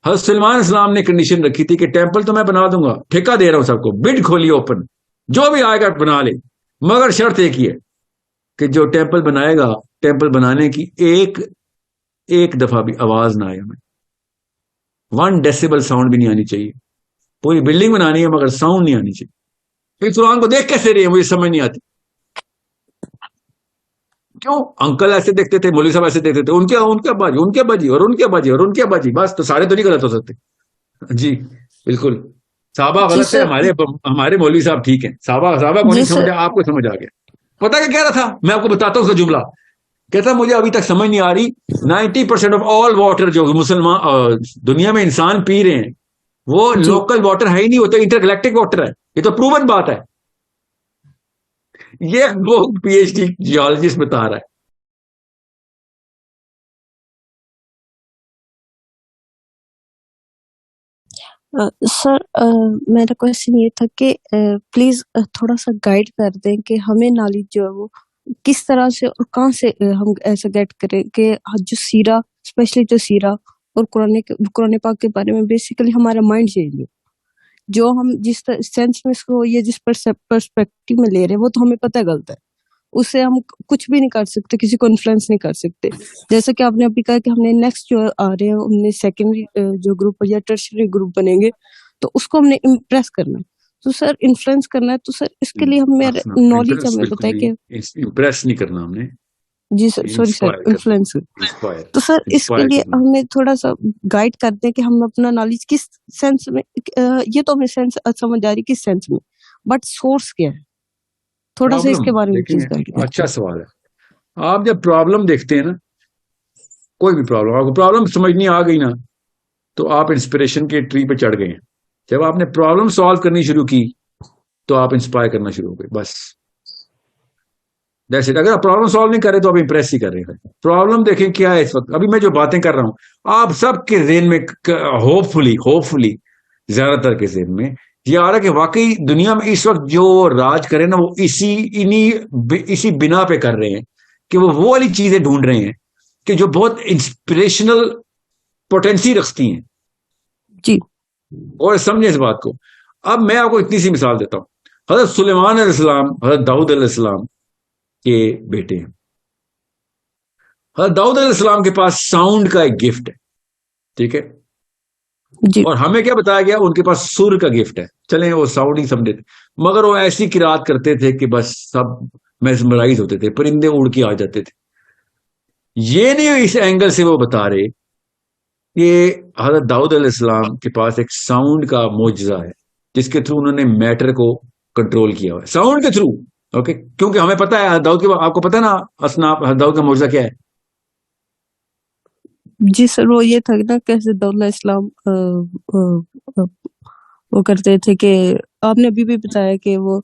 حضرت سلیمان السلام نے کنڈیشن رکھی تھی کہ ٹیمپل تو میں بنا دوں گا، ٹھیکہ دے رہا ہوں سب کو، بڈ کھولی اوپن، جو بھی آئے گا بنا لے، مگر شرط ایک ہی ہے کہ جو ٹیمپل بنائے گا، ٹیمپل بنانے کی ایک دفعہ بھی آواز نہ آئے، ہمیں 1 ڈیسیبل ساؤنڈ بھی نہیں آنی چاہیے. پوری بلڈنگ بنانی ہے مگر ساؤنڈ نہیں آنی چاہیے. اس قرآن کو دیکھ کیسے رہے ہیں مجھے سمجھ نہیں آتی. کیوں انکل ایسے دیکھتے تھے، مولوی صاحب ایسے دیکھتے تھے، ان کے باجی، ان کے باجی، اور ان کے باجی، اور ان کے باجی، بس تو سارے تو نہیں غلط ہو سکتے. جی بالکل، صحابہ جی غلط ہے، سر. ہمارے مولوی صاحب ٹھیک ہیں. صحابہ کو جی نہیں سر. سمجھا، آپ کو سمجھ آ گیا. پتا کیا کہہ رہا تھا، میں آپ کو بتاتا ہوں اس کا جملہ. کہتا مجھے ابھی تک سمجھ نہیں آ رہی 90% آف آل واٹر جو مسلمان دنیا میں انسان پی رہے ہیں وہ جی لوکل واٹر ہے ہی نہیں، ہوتا انٹر گلیکٹک واٹر ہے. یہ تو پروون بات ہے. یہ وہ پی ایچ ڈی جیولوجسٹ بتا رہا ہے. سر میرا کوشچن یہ تھا کہ پلیز تھوڑا سا گائیڈ کر دیں کہ ہمیں نالج جو ہے وہ کس طرح سے اور کہاں سے ہم ایسا گیٹ کریں کہ جو سیرہ، اسپیشلی جو سیرہ اور قرآن پاک کے بارے میں بیسیکلی ہمارا مائنڈ چینج ہو. جو ہم جس سینس میں اس کو یا جس پرسپیکٹو میں لے رہے ہیں وہ تو ہمیں پتہ غلط ہے، اس سے ہم کچھ بھی نہیں کر سکتے، کسی کو انفلوئنس نہیں کر سکتے. جیسا کہ آپ نے ابھی کہا کہ ہم نے نیکسٹ جو آ رہے ہیں ہم نے سیکنڈری جو گروپ یا ٹرشری گروپ بنیں گے تو اس کو ہم نے امپریس کرنا ہے. تو سر انفلوئنس کرنا ہے تو سر اس کے لیے ہمیں نالج ہمیں پتہ ہے کہ امپریس نہیں کرنا ہم نے، جی سر سوری سر انفلوئنس. تو سر اس کے لیے ہمیں تھوڑا سا گائیڈ کر دیں کہ ہم اپنا نالج کس سینس میں، یہ تو ہمیں سینس سمجھ آ رہی کس سینس میں، بٹ سورس کیا ہے، تھوڑا سا اس کے بارے میں پلیز گائیڈ کریں. اچھا سوال ہے. آپ جب پرابلم دیکھتے ہیں نا، کوئی بھی پرابلم، آپ کو پرابلم سمجھنی آ گئی نا تو آپ انسپریشن کے ٹری پہ چڑھ گئے ہیں. جب آپ نے پرابلم سالو کرنی شروع کی تو آپ انسپائر کرنا شروع ہو گئے. بس اگر آپ پرابلم سالو نہیں کر رہے تو آپ امپریس ہی کر رہے ہیں. پرابلم دیکھیں کیا ہے اس وقت، ابھی میں جو باتیں کر رہا ہوں آپ سب کے ذہن میں ہوپ فلی زیادہ تر کے ذہن میں یہ آ رہا ہے کہ واقعی دنیا میں اس وقت جو راج کرے نا وہ اسی بنا پہ کر رہے ہیں کہ وہ والی چیزیں ڈھونڈ رہے ہیں کہ جو بہت انسپریشنل پوٹینسی رکھتی ہیں. جی اور سمجھیں اس بات کو. اب میں آپ کو اتنی سی مثال دیتا ہوں. حضرت سلیمان علیہ السلام حضرت داؤد علیہ السلام کے بیٹے ہیں. حضرت داؤد علیہ السلام کے پاس ساؤنڈ کا ایک گفٹ ہے، ٹھیک ہے، جی اور ہمیں کیا بتایا گیا ان کے پاس سر کا گفٹ ہے. چلیں وہ ساؤنڈ ہی سمجھتے تھے مگر وہ ایسی قرات کرتے تھے کہ بس سب میسمرائز ہوتے تھے، پرندے اڑ کے آ جاتے تھے. یہ نہیں اس اینگل سے وہ بتا رہے کہ حضرت داؤد علیہ السلام کے پاس ایک ساؤنڈ کا معجزہ ہے جس کے تھرو انہوں نے میٹر کو کنٹرول کیا ہوا ہے، ساؤنڈ کے تھرو. اوکے، کیونکہ ہمیں پتا ہے داؤد کے، آپ کو پتا ہے نا اسناف داؤد کا معجزہ کیا ہے. جی سر وہ یہ تھا نا کیسے دولہ اسلام وہ کرتے تھے کہ آپ نے ابھی بھی بتایا کہ وہ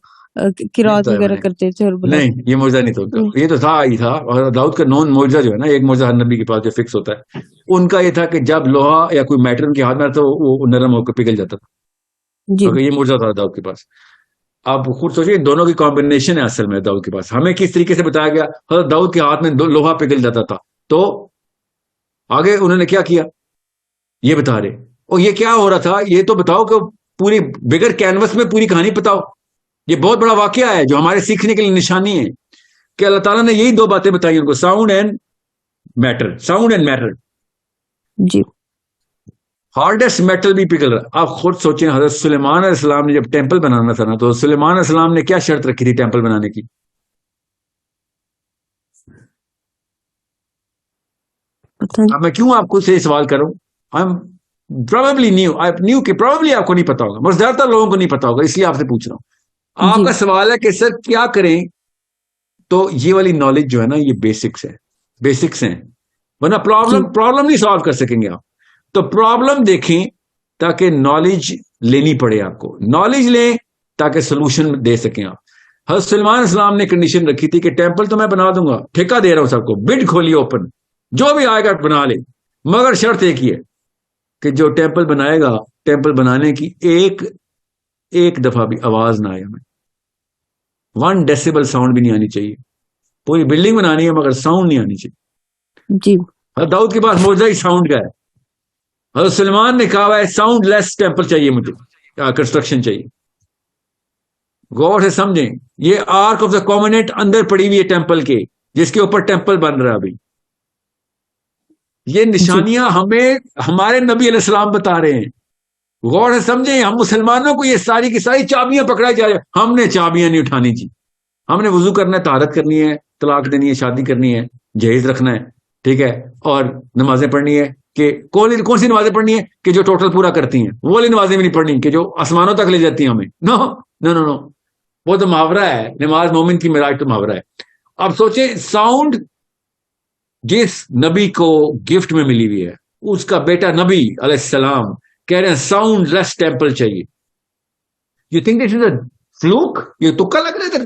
قرات وغیرہ کرتے تھے. اور نہیں یہ معجزہ نہیں تھا، یہ تو تھا ہی تھا. اور داؤد کا نون معجزہ جو ہے نا، ایک معجزہ ہر نبی کے پاس جو فکس ہوتا ہے، ان کا یہ تھا کہ جب لوہا یا کوئی میٹر ان کے ہاتھ میں آتا وہ نرم ہو کر پگھل جاتا تھا. کیونکہ یہ معجزہ تھا داؤد کے پاس. آپ خود سوچیے دونوں کی کمبینیشن ہے اصل میں داؤد کے پاس. ہمیں کس طریقے سے بتایا گیا حضرت داؤد کے ہاتھ میں لوہا پگھل جاتا تھا، تو آگے انہوں نے کیا کیا یہ بتا رہے. اور یہ کیا ہو رہا تھا یہ تو بتاؤ کہ پوری بگر کینوس میں پوری کہانی بتاؤ. یہ بہت بڑا واقعہ ہے جو ہمارے سیکھنے کے لیے نشانی ہے کہ اللہ تعالیٰ نے یہی 2 باتیں بتائی ان کو، ساؤنڈ اینڈ میٹر. جی ہارڈسٹ میٹل بھی پگھل رہا. آپ خود سوچیں حضرت سلیمان علیہ السلام نے جب ٹیمپل بنانا تھا نا تو سلیمان علیہ السلام نے کیا شرط رکھی تھی ٹیمپل بنانے کی؟ اب میں کیوں آپ کو سے سوال کروں، پروبیبلی نیو کہ پروبیبلی آپ کو نہیں پتا ہوگا، مگر زیادہ تر لوگوں کو نہیں پتا ہوگا، اس لیے آپ سے پوچھ رہا ہوں. آپ کا سوال ہے کہ سر کیا کریں، تو یہ والی نالج جو ہے نا یہ بیسکس ہیں، ورنہ پرابلم نہیں سالو کر سکیں گے آپ. تو پرابلم دیکھیں تاکہ نالج لینی پڑے، آپ کو نالج لیں تاکہ سولوشن دے سکیں آپ. حضرت سلیمان السلام نے کنڈیشن رکھی تھی کہ ٹیمپل تو میں بنا دوں گا، ٹھیکہ دے رہا ہوں سب کو، بڈ کھولی اوپن، جو بھی آئے گا بنا لے، مگر شرط ایک ہی ہے کہ جو ٹیمپل بنائے گا، ٹیمپل بنانے کی ایک دفعہ بھی آواز نہ آئے، ہمیں 1 ڈیسیبل ساؤنڈ بھی نہیں آنی چاہیے. پوری بلڈنگ بنانی ہے مگر ساؤنڈ نہیں آنی چاہیے. جی داؤد کے پاس معجزہ ہی ساؤنڈ کا ہے. حضرت سلیمان نے کہا ہے ساؤنڈ لیس ٹیمپل چاہیے مجھے, کنسٹرکشن چاہیے. غور سے سمجھیں, یہ آرک آف دا کووننٹ اندر پڑی ہوئی ہے ٹیمپل کے, جس کے اوپر ٹیمپل بن رہا ہے ابھی. یہ نشانیاں ہمیں ہمارے نبی علیہ السلام بتا رہے ہیں. غور سے سمجھیں, ہم مسلمانوں کو یہ ساری کی ساری چابیاں پکڑائی جا رہی ہیں. ہم نے چابیاں نہیں اٹھانی جی. ہم نے وضو کرنا ہے, طہارت کرنی ہے, طلاق دینی ہے, شادی کرنی ہے, جہیز رکھنا ہے, ٹھیک ہے, اور نمازیں پڑھنی ہے. کہ کون سی نمازیں پڑھنی ہے کہ جو ٹوٹل پورا کرتی ہیں, وہ والی نمازیں بھی نہیں پڑھنی کہ جو آسمانوں تک لے جاتی ہیں ہمیں. نو نو نو نو, وہ تو محاورہ ہے. نماز مومن کی معراج تو محاورہ ہے. اب سوچیں, ساؤنڈ جس نبی کو گفٹ میں ملی ہوئی ہے, اس کا بیٹا نبی علیہ السلام کہہ رہے ہیں ساؤنڈ لیس ٹیمپل چاہیے. You think this is a flock? یہ تکا لگ رہا ہے.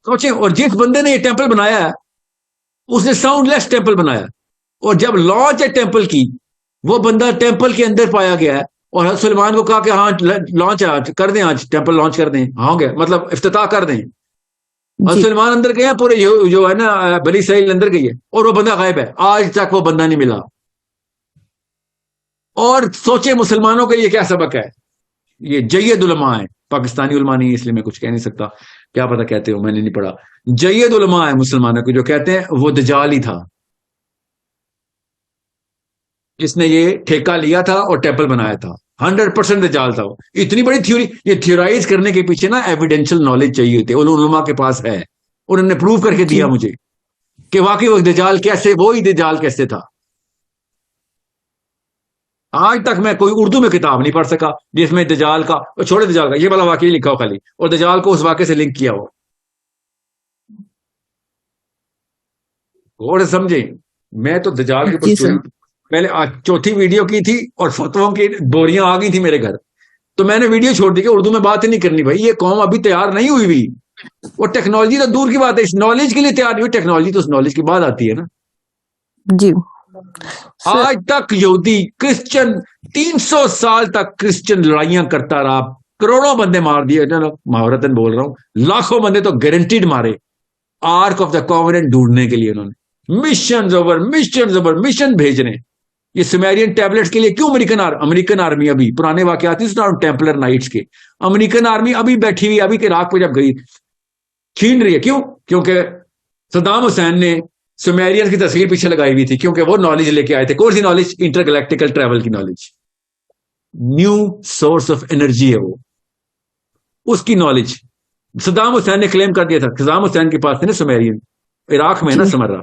سوچیں, اور جس بندے نے یہ ٹیمپل بنایا ہے اس نے ساؤنڈ لیس ٹیمپل بنایا, اور جب لانچ ہے ٹیمپل کی, وہ بندہ ٹیمپل کے اندر پایا گیا ہے, اور حضرت سلیمان کو کہا کہ ہاں لانچ کر دیں, آج ٹیمپل لانچ کر دیں, ہاں گیا مطلب افتتاح کر دیں. حضرت سلیمان اندر گئے ہیں, پورے جو ہے نا بنی اسرائیل اندر گئی ہے, اور وہ بندہ غائب ہے, آج تک وہ بندہ نہیں ملا. اور سوچے مسلمانوں کے لیے کیا سبق ہے. یہ جید علماء ہیں, پاکستانی علماء نہیں, اس لیے میں کچھ کہہ نہیں سکتا, کیا پتہ کہتے ہو, میں نے نہیں پڑھا. جید علماء ہیں مسلمانوں کے, جو کہتے ہیں وہ دجال ہی تھا, جس نے یہ ٹھیکہ لیا تھا اور ٹیمپل بنایا تھا. 100% دجال تھا وہ. اتنی بڑی تھیوری, یہ تھیورائز کرنے کے پیچھے نا ایویڈینشل نالج چاہیے ہوتی ہے, علماء کے پاس ہے, انہوں نے پروو کر کے دیا مجھے کہ واقعی وہ دجال کیسے, وہی دجال کیسے تھا. آج تک میں کوئی اردو میں کتاب نہیں پڑھ سکا جس میں دجال کا, چھوڑے دجال کا, یہ والا واقعی لکھا ہو خالی, اور دجال کو اس واقعے سے لنک کیا ہو. غور سے سمجھیں, میں تو دجال کے اوپر پہلے چوتھی ویڈیو کی تھی, اور فتووں کی بوریاں آ گئی تھی میرے گھر, تو میں نے ویڈیو چھوڑ دی کہ اردو میں بات ہی نہیں کرنی. بھائی یہ قوم ابھی تیار نہیں ہوئی ہوئی, اور ٹیکنالوجی تو دور کی بات ہے, اس نالج کے لیے تیار نہیں ہوئی. ٹیکنالوجی تو اس نالج کے بعد آتی ہے نا جی. آج تک یہودی کرسچن 300 سال تک کرسچن لڑائیاں کرتا رہا, کروڑوں بندے مار دیے, محاورتن بول رہا ہوں, لاکھوں بندے تو گارنٹیڈ مارے آرک آف دا کووننٹ ڈھونڈنے کے لیے. انہوں نے مشن بھیج رہے ہیں. یہ سمیرین ٹیبلٹس کے لیے کیوں امریکن آرمی ابھی, پرانے واقعات نہیں سنا ٹیمپلر نائٹس کے, امریکن آرمی ابھی بیٹھی ہوئی, ابھی کے عراق پہ جب گئی چھین رہی ہے. کیوں؟ کیونکہ صدام حسین نے سمیرین کی تصویر پیچھے لگائی ہوئی تھی, کیونکہ وہ نالج لے کے آئے تھے. کون سی نالج؟ انٹر گلیکٹیکل ٹریول کی knowledge, new source of energy ہے وہ, اس کی نالج صدام حسین نے کلیم کر دیا تھا. صدام حسین کے پاس تھے نا سمیرین, عراق میں نا سمرا,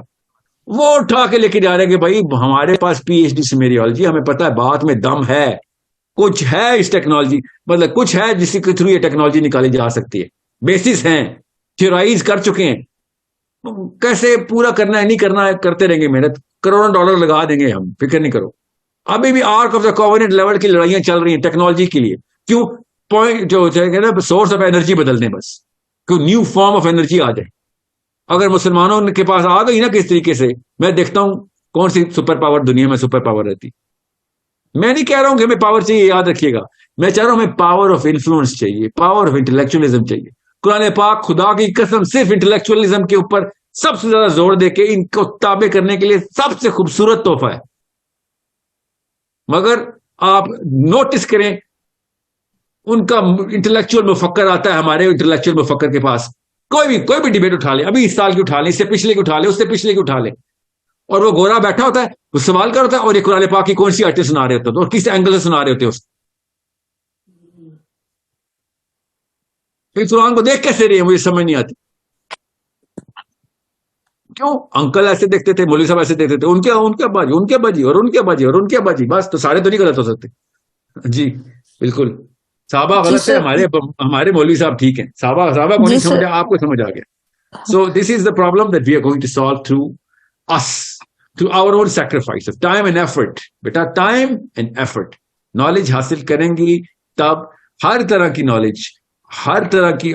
وہ اٹھا کے لے کے جا رہے ہیں کہ بھائی ہمارے پاس پی ایچ ڈی سمیریولوجی, ہمیں پتا ہے بات میں دم ہے, کچھ ہے اس ٹیکنالوجی, مطلب کچھ ہے جس کے تھرو یہ ٹیکنالوجی نکالی جا سکتی ہے. بیسس ہیں, تھیورائز کر چکے ہیں, کیسے پورا کرنا ہے نہیں کرنا ہے کرتے رہیں گے محنت, کروڑوں ڈالر لگا دیں گے ہم, فکر نہیں کرو. ابھی بھی Ark of the Covenant level کی لڑائیاں چل رہی ہیں ٹیکنالوجی کے لیے. کیوں؟ پوائنٹ جو سورس آف انرجی بدل دیں بس, کیوں نیو فارم آف انرجی آ جائے. اگر مسلمانوں کے پاس آ گئی نا کس طریقے سے, میں دیکھتا ہوں کون سی سپر پاور دنیا میں سپر پاور رہتی. میں نہیں کہہ رہا ہوں کہ ہمیں پاور چاہیے, یاد رکھیے گا, میں چاہ رہا ہوں ہمیں پاور آف انفلوئنس چاہیے, پاور آف انٹلیکچولیزم چاہیے. قرآن پاک خدا کی قسم صرف انٹلیکچولیزم کے اوپر سب سے زیادہ زور دے کے ان کو تابع کرنے کے لیے سب سے خوبصورت تحفہ ہے. مگر آپ نوٹس کریں, ان کا انٹلیکچوئل مفکر آتا ہے ہمارے انٹلیکچوئل مفکر کے پاس, کوئی بھی ڈیبیٹ اٹھا لے, ابھی اس سال کی اٹھا لے, اس سے پچھلے کی اٹھا لے, اس سے پچھلے کی اٹھا لے, اور وہ گورا بیٹھا ہوتا ہے, وہ سوال کر ہوتا ہے, اور یہ قرآن پاک کی کون سی آیتیں سنا رہے ہوتے ہیں اور کس اینگل سے سنا رہے ہوتے ہیں. اس قرآن کو دیکھ کیسے رہے ہیں, مجھے سمجھ نہیں آتی. کیوں؟ انکل ایسے دیکھتے تھے, مولوی صاحب ایسے دیکھتے تھے, ان کے باجی, ان کے باجی, اور ان کے باجی, اور ان کے باجی, بس تو سارے تو نہیں غلط ہو سکتے. جی بالکل, صحابہ غلط ہے, ہمارے مولوی صاحب ٹھیک ہیں. صحابہ کو نہیں سمجھا, آپ کو سمجھ آ گیا. So this is the problem that we are going to solve through us, through our own sacrifice of time and effort. Beta time and effort, knowledge حاصل کریں گی تب ہر طرح کی knowledge, ہر طرح کی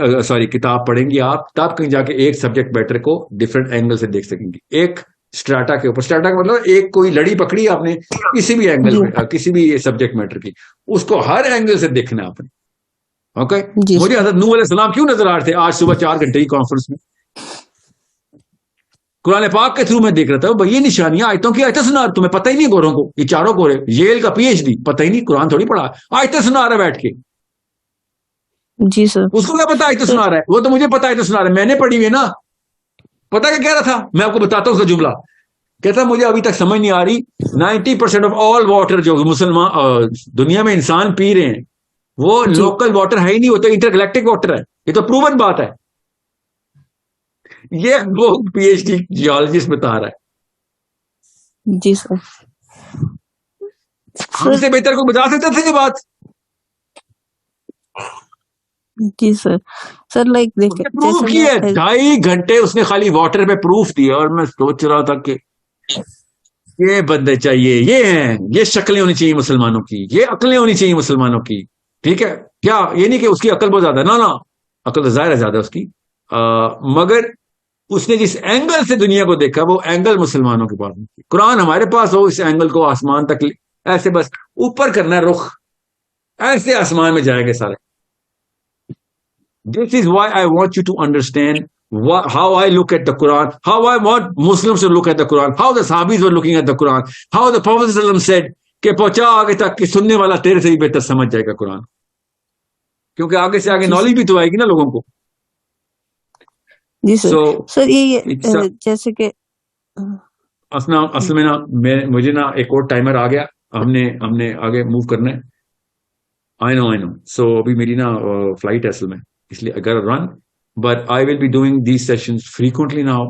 کتاب پڑھیں گی آپ, تب کہیں جا کے ایک سبجیکٹ میٹر کو ڈفرینٹ اینگل سے دیکھ سکیں گی. ایک اسٹریٹا کے اوپر, اسٹریٹا کا مطلب ایک کوئی لڑی پکڑی آپ نے کسی بھی اینگل پہ, کسی بھی سبجیکٹ میٹر کی, اس کو ہر اینگل سے دیکھنا آپ نے. اوکے, مجھے حضرت نوح علیہ السلام کیوں نظر آ رہے تھے آج صبح 4 گھنٹے کی کانفرنس میں؟ قرآن پاک کے تھرو میں دیکھ رہا تھا بھائی یہ نشانیاں آیتوں کی آیتیں سنا، تمہیں پتہ ہی نہیں گوروں کو، یہ چاروں گورے ییل کا PhD، پتہ ہی نہیں، قرآن تھوڑی پڑھا، آیتیں سنا رہا ہے بیٹھ کے. جی سر. اس کو کیا پتا آیتیں سنا رہا ہے؟ وہ تو مجھے پتا آیتیں سنا رہا ہے، میں نے پڑھی ہوئی ہے نا. پتا کیا کہہ رہا تھا؟ میں آپ کو بتاتا ہوں اس کا جملہ. کہتا مجھے ابھی تک سمجھ نہیں آ رہی 90% آف آل واٹر جو مسلمان دنیا میں انسان پی رہے ہیں وہ لوکل واٹر ہے ہی نہیں، ہوتا انٹر گلیکٹک واٹر ہے. یہ تو پروون بات ہے. یہ وہ PhD جیولوجسٹ بتا رہا ہے. جی سر. ہم سے بہتر کو بتا سکتے تھے یہ بات. جی سر. سر لائک دیکھیں پروف کیا ہے 2.5 گھنٹے اس نے خالی واٹر پہ پروف دیا، اور میں سوچ رہا تھا کہ یہ بندے چاہیے، یہ ہیں، یہ شکلیں ہونی چاہیے مسلمانوں کی، یہ عقلیں ہونی چاہیے مسلمانوں کی. ٹھیک ہے، کیا یہ نہیں کہ اس کی عقل بہت زیادہ ہے، نا عقل تو ظاہر ہے زیادہ اس کی، مگر اس نے جس اینگل سے دنیا کو دیکھا وہ اینگل مسلمانوں کے پاس نہیں. قرآن ہمارے پاس ہو، اس اینگل کو آسمان تک ایسے بس اوپر کرنا ہے رخ، ایسے آسمان میں جائیں گے سارے. This is why I want you to understand how I look at the Quran, how I want Muslims to look at the Quran, how the Sahabis were looking at the Quran, how the Prophet ﷺ said کہ پہنچا آگے تک کہ سننے والا تیرے سے بھی بہتر سمجھ جائے گا قرآن، کیونکہ آگے سے آگے نالج بھی تو آئے گی نا لوگوں کو. جی سر. سر یہ جیسے کہ اصل میں نا مجھے نا ایک اور ٹائمر آ گیا، ہم نے آگے موو کرنا ہے. I know. So ابھی میری نا فلائٹ ہے اصل میں، اس لیے اگر رن، but I will be doing these sessions frequently now.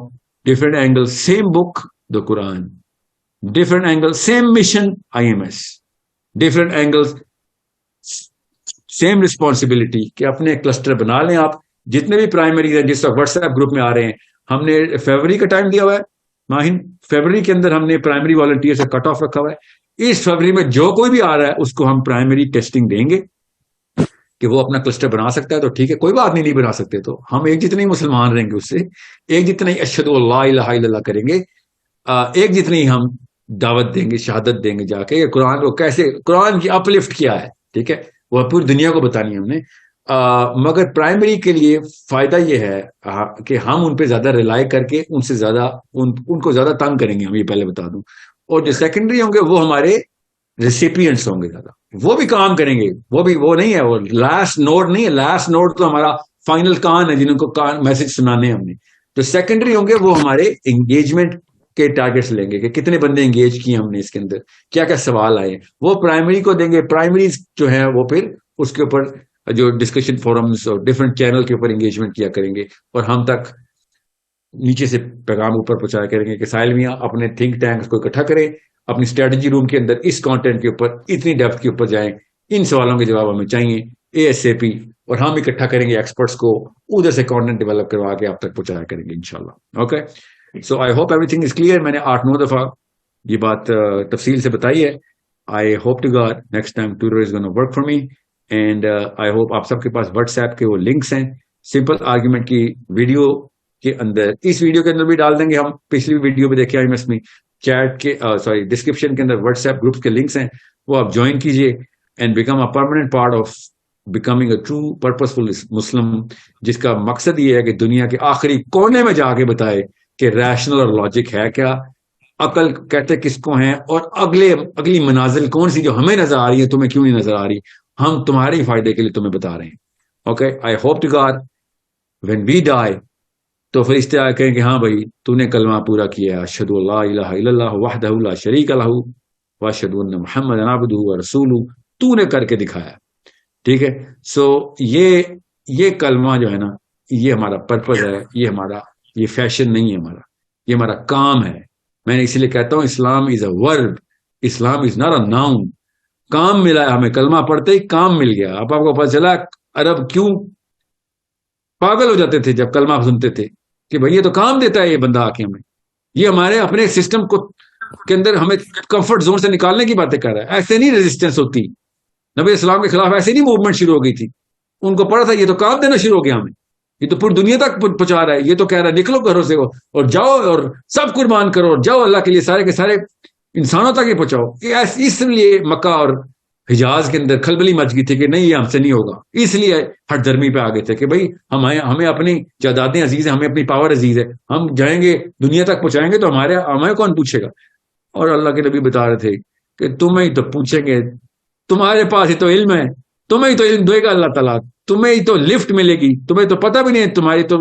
Different angle, same book the Quran, different angle same mission IMS، different angle same responsibility کہ اپنے کلسٹر بنا لیں. آپ جتنے بھی پرائمریز ہیں جس وقت واٹس ایپ گروپ میں آ رہے ہیں، ہم نے فیبرری کا ٹائم دیا ہوا ہے ماہین، فیبرری کے اندر ہم نے پرائمری والنٹیئر سے کٹ آف رکھا ہوا ہے. اس فیبرری میں جو کوئی بھی آ رہا ہے اس کو ہم پرائمری ٹیسٹنگ دیں گے کہ وہ اپنا کلسٹر بنا سکتا ہے تو ٹھیک ہے، کوئی بات نہیں بنا سکتے تو ہم ایک جتنے ہی مسلمان رہیں گے، اس سے ایک جتنے ہی اشہد اللہ الہ الا اللہ کریں گے، ایک جتنی ہم دعوت دیں گے، شہادت دیں گے جا کے قرآن کو کیسے، قرآن کی اپلفٹ کیا ہے. ٹھیک ہے، وہ پوری دنیا کو بتانی ہے ہم نے. مگر پرائمری کے لیے فائدہ یہ ہے کہ ہم ان پہ زیادہ ریلائی کر کے ان سے زیادہ ان کو زیادہ تنگ کریں گے، ہم یہ پہلے بتا دوں. اور جو سیکنڈری ہوں گے وہ ہمارے ریسیپینٹس ہوں گے زیادہ، وہ بھی کام کریں گے، وہ نہیں ہے، وہ لاسٹ نوڈ نہیں ہے. لاسٹ نوڈ تو ہمارا فائنل کان ہے جن کو میسج سنانے ہیں ہم نے. جو سیکنڈری ہوں گے وہ ہمارے انگیجمنٹ کے ٹارگیٹس لیں گے کہ کتنے بندے انگیج کیے ہم نے اس کے اندر، کیا کیا سوال آئے، وہ پرائمری کو دیں گے. پرائمریز جو ہیں وہ پھر اس کے اوپر جو ڈسکشن فورمز اور ڈفرینٹ چینل کے اوپر انگیجمنٹ کیا کریں گے، اور ہم تک نیچے سے پیغام اوپر پہنچایا کریں گے کہ ساحل میاں اپنے تھنک ٹینکس کو اکٹھا کریں، اپنی اسٹریٹجی روم کے اندر اس کانٹینٹ کے اوپر اتنی ڈیپتھ کے اوپر جائیں، ان سوالوں کے جواب ہمیں چاہیے ASAP، اور ہم اکٹھا کریں گے ایکسپرٹس کو، ادھر سے کانٹینٹ ڈیولپ کروا کے آپ تک پہنچایا کریں گے انشاءاللہ. Okay, so I hope every thing is clear. میں نے 8-9 دفعہ یہ بات تفصیل سے بتائی ہے. I hope to God next time tutor is gonna work for me, and I hope آپ سب کے پاس واٹس ایپ کے وہ لنکس ہیں. سمپل آرگیومنٹ کی ویڈیو کے اندر، اس ویڈیو کے اندر بھی ڈال دیں گے ہم، پچھلی ویڈیو بھی دیکھیں IMS میں، چیٹ کے ڈسکرپشن کے اندر واٹس ایپ گروپ کے لنکس ہیں، وہ آپ جوائن کیجئے and become a permanent part of becoming a true purposeful Muslim, جس کا مقصد یہ ہے کہ دنیا کے آخری کونے میں جا کے بتائے کہ ریشنل اور لاجک ہے کیا، عقل کہتے کس کو ہیں، اور اگلی منازل کون سی جو ہمیں نظر آ رہی ہے تمہیں کیوں نہیں نظر آ رہی، ہم تمہارے فائدے کے لیے تمہیں بتا رہے ہیں. Okay, I hope to God when we die تو فرشتے آ کہیں کہ ہاں بھائی تو نے کلمہ پورا کیا ہے، اشہد اللہ الہ الا اللہ وحدہ لا شریک لہ واشہد ان محمد عبدہ ورسولہ، تو نے کر کے دکھایا. ٹھیک ہے، سو یہ کلمہ جو ہے نا، یہ ہمارا پرپز ہے، یہ فیشن نہیں ہے ہمارا، یہ ہمارا کام ہے. میں نے اسی لیے کہتا ہوں اسلام از اے ورب، اسلام از ناٹ اے ناؤن. کام ملا ہے ہمیں، کلمہ پڑھتے ہی کام مل گیا. اب آپ کو پتہ چلا عرب کیوں پاگل ہو جاتے تھے جب کلمہ سنتے تھے کہ بھائی یہ تو کام دیتا ہے یہ بندہ آ کے ہمیں، یہ ہمارے اپنے سسٹم کو کے اندر ہمیں کمفرٹ زون سے نکالنے کی باتیں کر رہا ہے. ایسے نہیں ریزسٹنس ہوتی، نبی اسلام کے خلاف ایسے نہیں موومنٹ شروع ہو گئی تھی. ان کو پڑا تھا یہ تو کام دینا شروع ہو گیا ہمیں، یہ تو پوری دنیا تک پہنچا رہا ہے، یہ تو کہہ رہا ہے نکلو گھروں سے اور جاؤ اور سب قربان کرو اور جاؤ اللہ کے لیے سارے کے سارے انسانوں تک یہ پہنچاؤ. اس لیے مکہ اور حجاز کے اندر کھلبلی مچ گئی تھی کہ نہیں یہ ہم سے نہیں ہوگا، اس لیے ہٹ درمی پہ آ گئے تھے کہ بھائی ہمیں اپنی جائیدادیں عزیز ہیں، ہمیں اپنی پاور عزیز ہے، ہم جائیں گے دنیا تک پہنچائیں گے تو ہمیں کون پوچھے گا؟ اور اللہ کے نبی بتا رہے تھے کہ تمہیں ہی تو پوچھیں گے، تمہارے پاس ہی تو علم ہے، تمہیں ہی تو علم دے گا اللہ تعالیٰ، تمہیں ہی تو لفٹ ملے گی، تمہیں تو پتہ بھی نہیں ہے، تمہاری تو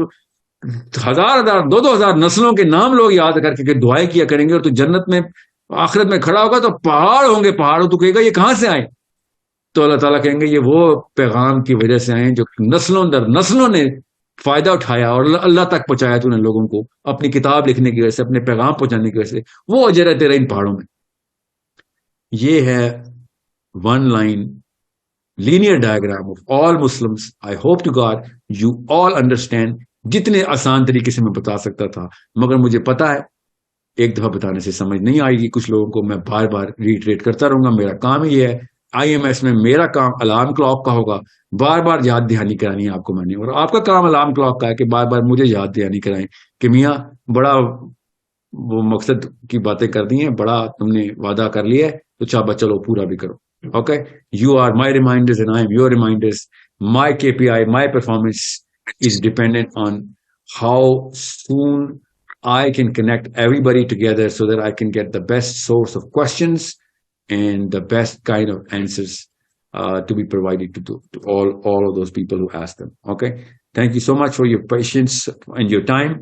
ہزار ہزار دو ہزار نسلوں کے نام لوگ یاد کر کے دعائیں کیا کریں گے، اور تو جنت میں آخرت میں کھڑا ہوگا تو پہاڑ ہوں گے، پہاڑوں تو کہے گا یہ کہاں سے آئے؟ تو اللہ تعالیٰ کہیں گے یہ وہ پیغام کی وجہ سے آئے جو نسلوں در نسلوں نے فائدہ اٹھایا اور اللہ تک پہنچایا تو نے لوگوں کو اپنی کتاب لکھنے کی وجہ سے، اپنے پیغام پہنچانے کی وجہ سے، وہ اجر ہے تیرا ان پہاڑوں میں۔ یہ ہے one line linear diagram of all Muslims. I hope to God you all understand, جتنے آسان طریقے سے میں بتا سکتا تھا، مگر مجھے پتا ہے ایک دفعہ بتانے سے سمجھ نہیں آئے گی کچھ لوگوں کو، میں بار بار ریٹریٹ کرتا رہوں گا، میرا کام ہی ہے۔ آئی ایم ایس میں میرا کام الارم کلاک کا ہوگا، بار بار یاد دہانی کرانی ہے آپ کو میں نے، اور آپ کا کام الارم کلاک کا ہے کہ بار بار مجھے یاد دہانی کرائیں کہ میاں بڑا وہ مقصد کی باتیں کر دی ہیں، بڑا تم نے وعدہ کر لیا ہے تو چابا چلو پورا بھی کرو۔ Okay, you are my reminders and I am your reminders. My KPI, my performance is dependent on how soon I can connect everybody together so that I can get the best source of questions and the best kind of answers to be provided to all of those people who ask them. Okay, thank you so much for your patience and your time.